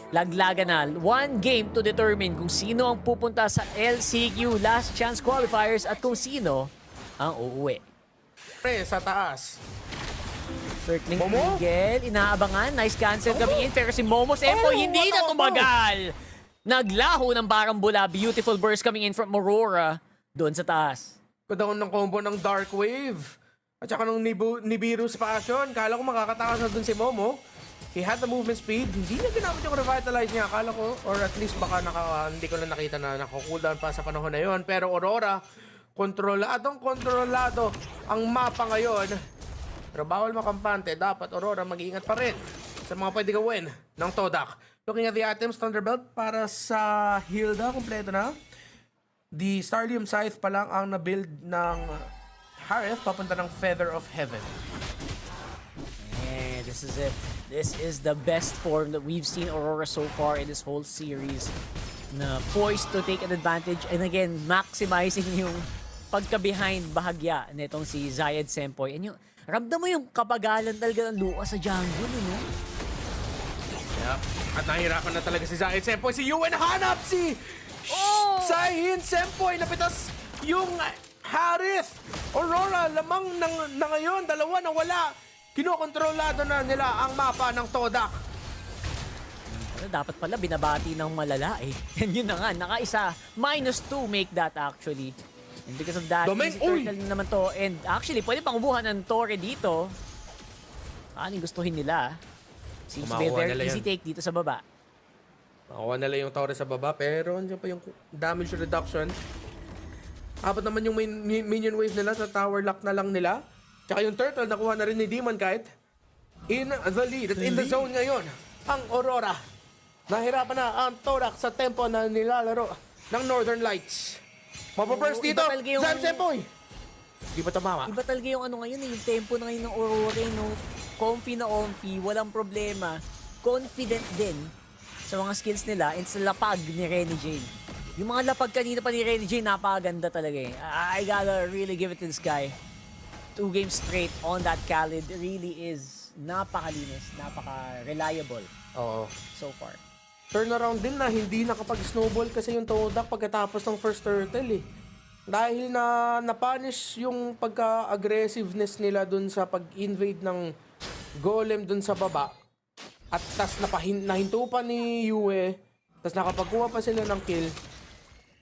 laglagan na. One game to determine kung sino ang pupunta sa LCQ Last Chance Qualifiers at kung sino ang uuwi. Pre, sa taas. Circling Momo? Eagle, inaabangan. Nice cancel kami in. Pero si Momo Sempo hindi na tumagal. Naglaho ng Barambula. Beautiful burst coming in from Aurora doon sa taas. Kadaon ng combo ng Dark Wave. At saka ng Nibiru's Passion. Kala ko makakatakas na dun si Momo. He had the movement speed. Hindi niya ginamit yung revitalize niya. Akala ko, or at least baka hindi ko na nakita na nakakooldown pa sa panahon na yon. Pero Aurora, kontrolado ang mapa ngayon. Pero bawal makampante. Dapat Aurora mag-iingat pa rin sa mga pwede gawin ng Todak. Looking at the items, Thunderbelt para sa Hilda, kompleto na. The Starlium Scythe pa lang ang na-build ng Harith papunta ng Feather of Heaven. And this is it. This is the best form that we've seen Aurora so far in this whole series. Na poised to take an advantage and again, maximizing yung pagka-behind bahagya nitong si Zayed Sempoy. And yung, ramdam mo yung kapagalan talaga ng Lucas sa jungle, no? Yep. At nahihirapan na talaga si Zayed Sempoy. Si Yuen hanap si Saihin Sempoy. Napitas yung Harith. Aurora, lamang na ngayon. Dalawa na wala. Kinokontrolado na nila ang mapa ng Todak. Dapat pala binabati ng malala eh. And yun na nga, nakaisa. -2 make that actually. And because of that, Domain, easy turtle naman to. And actually, pwede pang ubuhan ng Torre dito. Ano yung gustuhin nila? Seems to be a Kumakuha very nila easy yan. take dito sa baba. Nakuha nila yung tower sa baba. Pero andyan pa yung damage reduction. Apat naman yung minion wave nila sa tower lock na lang nila. Tsaka yung turtle, nakuha na rin ni Demon Kite. In the lead at in the zone ngayon, ang Aurora. Nahirapan na ang Todak sa tempo na nilalaro ng Northern Lights. Mapaburst dito, iba talaga yung- Zayed Sempoy. Di ba tamama? Iba talaga yung ano ngayon eh, yung tempo na ngayon ng Aurora, no? Comfy na omfy, walang problema. Confident din sa mga skills nila and sa lapag ni Renny J. Yung mga lapag kanina pa ni Renny J, napakaganda talaga eh. I gotta really give it to this guy. 2 games straight on that Khalid really is napakalinis, napaka-reliable Oo. so far. Turnaround din na hindi nakapag-snowball kasi yung Todak pagkatapos ng first turtle eh. Dahil na napunish yung pagka-aggressiveness nila dun sa pag-invade ng golem dun sa baba. At tas nahinto pa ni Yue. Tas nakapagkuha pa sila ng kill.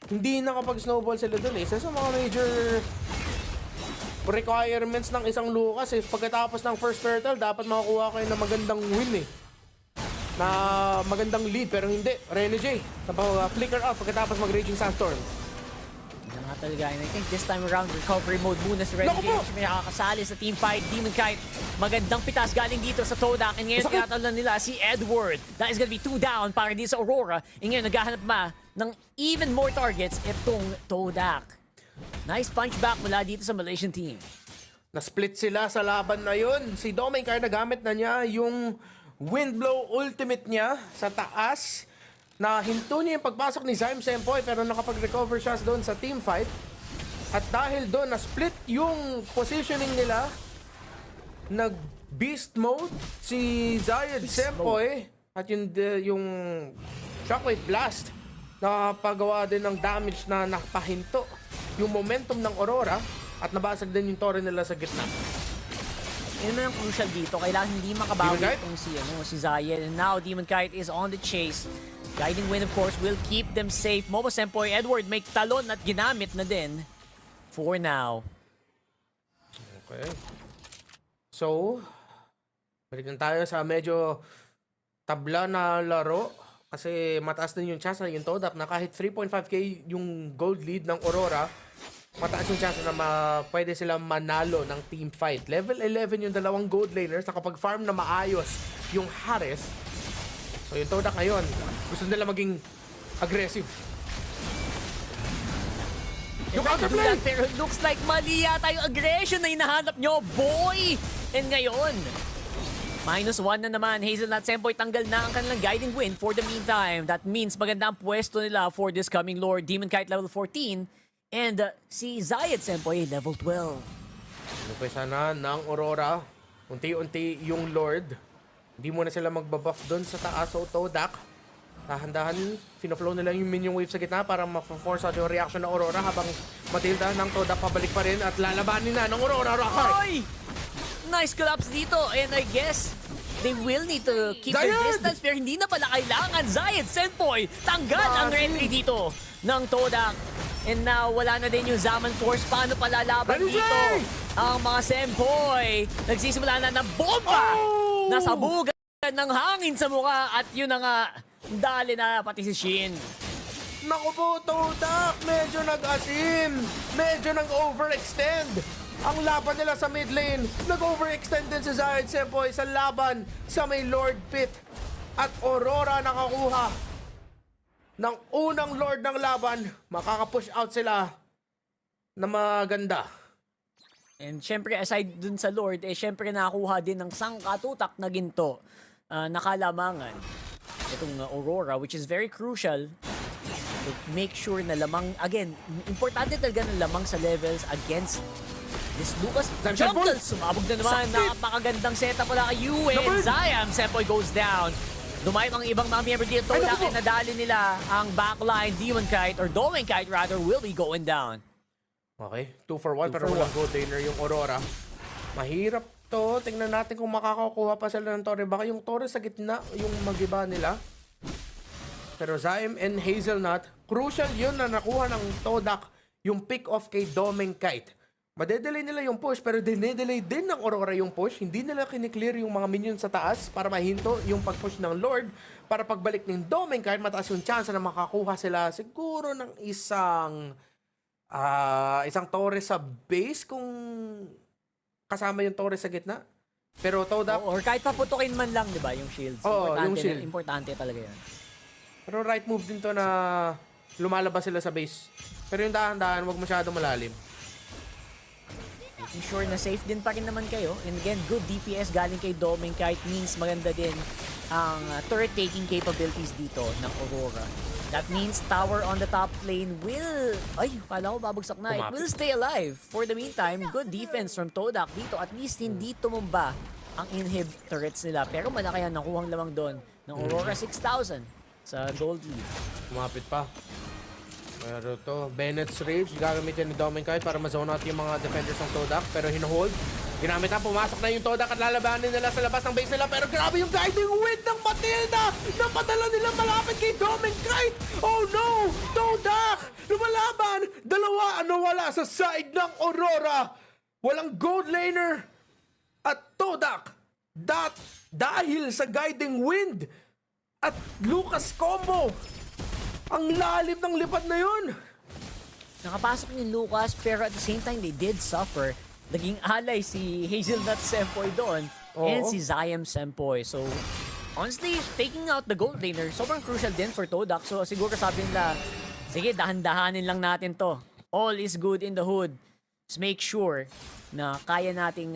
Hindi nakapag-snowball sila dun eh. Isa sa mga major requirements ng isang Lucas eh. Pagkatapos ng first turtle, dapat makakuha kayo ng magandang win eh. Na magandang lead, pero hindi. Rene J, flicker out pagkatapos mag-Raging Sandstorm. Yan nga talaga. And I think this time around, recovery mode muna si Renny Naku J. po! May nakakasali sa team fight. Demon Kite, magandang pitas galing dito sa Todak. And ngayon, Masakit! tinatalan nila si Edward. That is gonna be 2 down para dito sa Aurora. And ngayon, naghahanap ma ng even more targets itong Todak. Nice punch back mula dito sa Malaysian team. Na-split sila sa laban na yun. Si Dominic nagamit na niya yung Windblow ultimate niya sa taas. Nahinto niya yung pagpasok ni Zayed Sempoy pero nakapag-recover siya doon sa team fight. At dahil doon, na-split yung positioning nila. Nag-beast mode si Zayed Sempoy. At yung Shockwave Blast nakapagawa din ng damage na napahinto yung momentum ng Aurora at nabasag din yung torre nila sa gitna. Yun na yung crucial dito. Kailangan hindi makabawi Demon Kite? itong si Zayed. And now, Demon Kite is on the chase. Guiding Wind, of course, will keep them safe. Momo Sempoy, Edward, may talon at ginamit na din for now. Okay. So, balikan tayo sa medyo tabla na laro. Kasi mataas din yung chance na yung Todak na kahit 3.5k yung gold lead ng Aurora, mataas yung chance na pwede silang manalo ng team fight. Level 11 yung dalawang gold laners, nakapag-farm na maayos yung Harith. So yung Todak ngayon, gusto nila maging aggressive. Yung counterplay! Pero it looks like mali yata yung aggression na hinahanap nyo, boy! And ngayon, -1 na naman. Hazelnut Sempoy tanggal na ang kanilang guiding wind for the meantime. That means maganda ang pwesto nila for this coming Lord. Demon Kite level 14. And si Zayed Sempoy level 12. Napesa na ng Aurora. Unti-unti yung Lord. Hindi mo na sila magbabuff doon sa taas o Todak. Dahan-dahan, fino-flow nila yung minion wave sa gitna para ma-force out yung reaction ng Aurora habang Matilda ng Todak pabalik pa rin at lalabanin na ng Aurora Rockhart. Oy! Nice collapse dito. And I guess they will need to keep their Zayed! distance pero hindi na pala kailangan. Zayed, Senpoy, tanggal ang retry dito ng Todak. And now, wala na din yung Zaman Force. Paano palalaban Renegade! dito? Ang mga Senpoy, nagsisimula na ng bomba! Oh! Nasabugan ng hangin sa mukha at yun na nga, dali na pati si Shin. Naku po, Todak, medyo nag-asim, medyo nag-overextend. Ang laban nila sa mid lane, nag-overextend din si Zayed Senpoy sa laban sa may Lord Pit. At Aurora nakakuha ng unang Lord ng laban, makaka-push out sila na maganda. And syempre, aside dun sa Lord, syempre nakakuha din ng sangkatutak na ginto na kalamangan. Itong Aurora, which is very crucial to make sure na lamang, again, importante talaga na lamang sa levels against this Lucas Jungle. Sumabog na naman, Sakit! napakagandang setup pala kay Yue. And Zayam, Senpoy goes down. Dumayong ang ibang mga member dito. Ay, naku Dahil po. nadali nila ang backline, Demon Kite, or Domen Kite rather, will be going down. Okay, 2 for 1 pero for walang gold laner yung Aurora. Mahirap to. Tingnan natin kung makakakuha pa sila ng Torre. Baka yung Torre sa gitna, yung magiba nila. Pero Zaim and Hazelnut, crucial yun na nakuha ng Todak yung pick-off kay Domen Kite. Madedelay nila yung push pero dinedelay din ng Aurora yung push. Hindi nila kiniklear yung mga minions sa taas para mahinto yung pag-push ng Lord. Para pagbalik ng Domen Kite, mataas yung chance na makakuha sila siguro ng isang torre sa base kung kasama yung torre sa gitna. Pero Todak, Or kahit paputukin man lang, di ba, yung shields. Oo, Importante, yung shield. importante talaga yan. pero right move din to na lumalabas sila sa base. Pero yung dahan-dahan, wag masyado malalim. Making sure na safe din pa rin naman kayo. And again, good DPS galing kay Domen Kite means maganda din ang turret taking capabilities dito ng Aurora. That means tower on the top lane will... Ay, kala ko babagsak na. It Kumapit. will stay alive. For the meantime, good defense from Todak dito. At least hindi tumumba ang inhib turrets nila. Pero malaki yan nakuhang lamang doon ng Aurora 6,000 sa gold lead. Kumapit pa. Pero to, Bennett's Rage, gagamitin ni Domen Kite para ma-zone out yung mga defenders ng Todak. Pero hinohold. Ginamit na, pumasok na yung Todak at lalabanin nila sa labas ng base nila. Pero grabe yung guiding wind ng Matilda! Napadala nila malapit kay Domen Kite! Oh no! Todak! Lumalaban! Dalawa ang nawala sa side ng Aurora! Walang gold laner! At Todak! Dahil sa guiding wind! At Lucas combo! Ang lalim ng lipad na yun! Nakapasok ni Lucas pero at the same time they did suffer. Naging alay si Hazelnut Senpoy doon and Oo. si Zayam Senpoy. So honestly, taking out the gold laner, sobrang crucial din for Todak. So siguro sabi nila, sige, dahan-dahanin lang natin to. All is good in the hood. Just make sure na kaya nating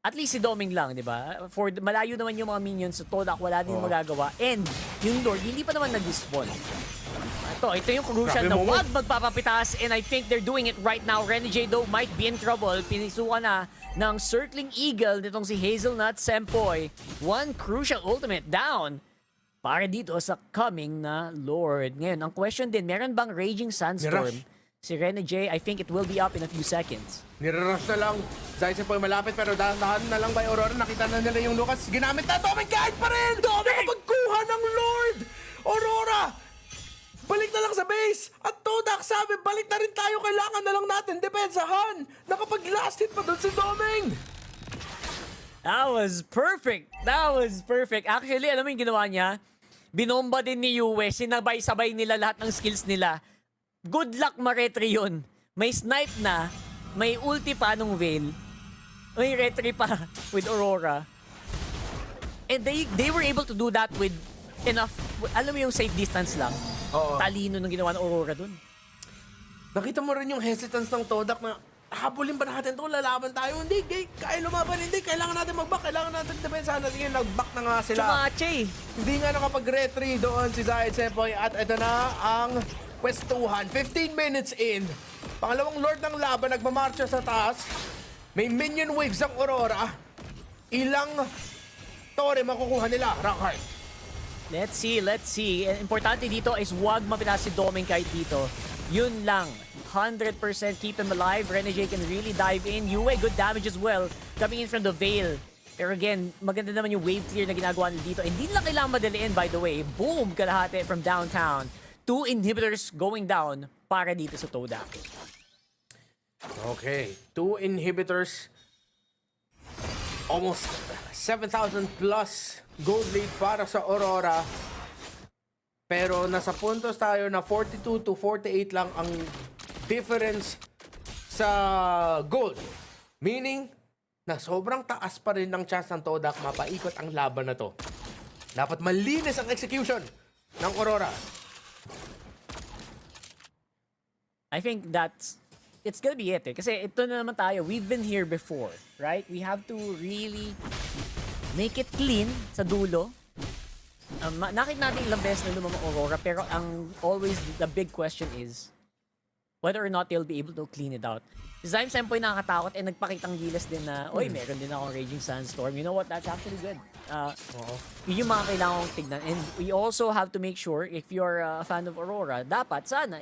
at least si Doming lang, di ba? For malayo naman yung mga minions, so Todak wala din Oo. magagawa. And yung Lord, hindi pa naman nag-spawn. Ito yung crucial Grabe na moment. wag magpapapitas and I think they're doing it right now. Renegade though might be in trouble. Pinisukan na ng Circling Eagle nitong si Hazelnut Senpoy. One crucial ultimate down para dito sa coming na Lord. Ngayon, ang question din, meron bang Raging Sandstorm? Nirush. Si Renegade, I think it will be up in a few seconds. Nirarush na lang. Zayt po malapit pero dahan-dahan na lang by Aurora. Nakita na nila yung Lucas. Ginamit na. Domen Kite pa rin! Nakapagkuha ng Lord! Aurora! Balik na lang sa base! At Todak sabi, balik na rin tayo. Kailangan na lang natin depensahan. Nakapag-last hit pa doon si Doming! That was perfect. That was perfect. Actually, alam mo yung ginawa niya? Binomba din ni Yue. Sinabay-sabay nila lahat ng skills nila. Good luck ma-retry yun. May snipe na. May ulti pa nung Veil. May retry pa with Aurora. And they were able to do that with enough, alam mo yung safe distance lang. Oo. Talino nung ginawa ng Aurora dun. Nakita mo rin yung hesitance ng Todak na habulin ba natin ito? Lalaban tayo? Hindi, kaya lumaban. Hindi, kailangan natin mag-back. Kailangan natin depensahan natin yung nag-back na nga sila. Chumache. Hindi nga nakapag-retry doon si Zayed Senpoy at ito na ang pwestuhan. 15 minutes in. Pangalawang Lord ng laban nagmamarcha sa taas. May minion waves ang Aurora. Ilang Torre makukuha nila, Rockhart? Let's see. And importante dito is wag mapitas si Domain kahit dito. Yun lang. 100% keep him alive. Renegade can really dive in. Yue, good damage as well. Coming in from the Veil. Pero again, maganda naman yung wave clear na ginagawa nila dito. And hindi lang kailangan madaliin, by the way. Boom! Kalahati from downtown. 2 inhibitors going down para dito sa Todak. Okay, 2 inhibitors. Almost 7,000 plus gold lead para sa Aurora. Pero nasa puntos tayo na 42 to 48 lang ang difference sa gold. Meaning, na sobrang taas pa rin ng chance ng Todak mapaikot ang laban na to. Dapat malinis ang execution ng Aurora. I think it's gonna be it eh. Kasi ito na naman tayo, we've been here before, right? We have to really make it clean sa dulo. Nakita natin ilang beses na lumamang Aurora, pero always the big question is whether or not they'll be able to clean it out. Zyme Senpai nakakatakot and nagpakitang gilas din na, oy, meron din akong Raging Sandstorm. You know what? That's actually good. Yun yung mga kailangan kong tignan. And we also have to make sure, if you're a fan of Aurora, dapat sana,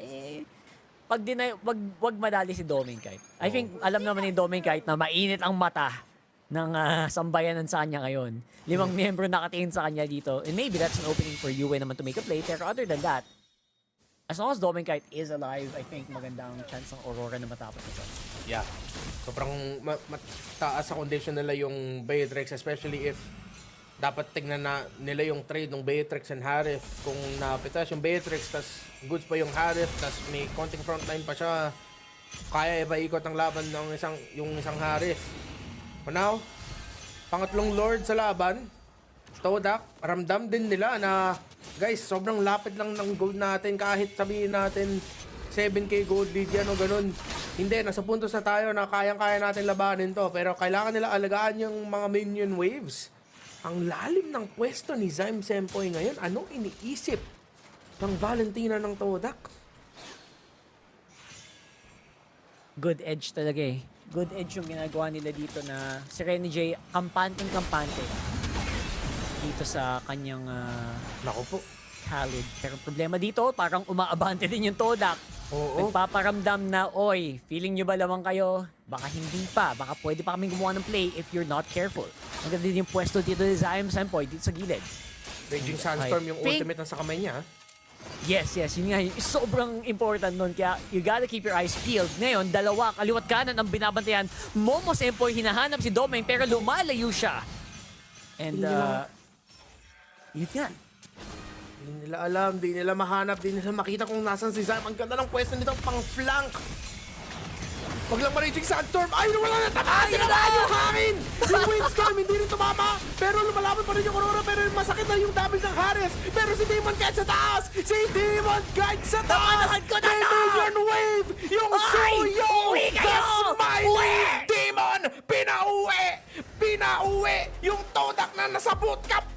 wag madali si Domain Kite. I think, alam naman ni Domain Kite na mainit ang mata ng sambayanan sa kanya ngayon. 5 miyembro nakatingin sa kanya dito. And maybe that's an opening for Yue naman to make a play. Pero other than that, as long as Domain Kite is alive, I think magandang chance ng Aurora na matapos ito. Yeah. Sobrang mataas sa condition nila yung Beatrix, especially if dapat tignan na nila yung trade ng Beatrix and Harith. Kung napitas yung Beatrix, tas goods pa yung Harith, tas may konting frontline pa siya, kaya ipaikot ang laban ng yung isang Harith. For now, pangatlong Lord sa laban, Todak, ramdam din nila na, guys, sobrang lapit lang ng gold natin kahit sabihin natin 7k gold lead yan o ganun. Hindi, nasa puntos na tayo na kayang-kaya natin labanin to. Pero kailangan nila alagaan yung mga minion waves. Ang lalim ng pwesto ni Zyme Senpai ngayon. Anong iniisip ng Valentina ng Todak? Good edge talaga eh. Good edge yung ginagawa nila dito na si Renegade kampanteng-kampante dito sa kanyang Naku po. Khalid. Pero problema dito, parang umaabante din yung Todak. Oo. Nagpaparamdam na, oy, feeling nyo ba lamang kayo? Baka hindi pa. Baka pwede pa kaming gumawa ng play if you're not careful. Maganda din yung pwesto dito ni Zyme Senpai dito sa gilid. Raging Sandstorm yung ultimate na sa kamay niya. Yes. Yun nga, yung sobrang important nun. Kaya you gotta keep your eyes peeled. Ngayon, dalawa, kaliwat kanan ang binabantayan. Momo Senpai hinahanap si Domain pero lumalayo siya. And, yun nga. Di nila alam, di nila mahanap, di nila makita kung nasan si Zyme. Ang ganda ng pwesto nito, pang flank. Wag lang ma-Raging Sandstorm. Ay, wala na tamaan! Tinamaan yung hangin! Yung Windstorm, hindi rin tumama. Pero lumalaban pa rin yung Aurora. Pero masakit na yung damage ng Harith. Pero si Demon Kite sa taas! Si Demon Kite sa taas! May Million Wave! Yung Suyo! The Smiling Demon! Pinauwi! Yung Todak na nasa bootcamp!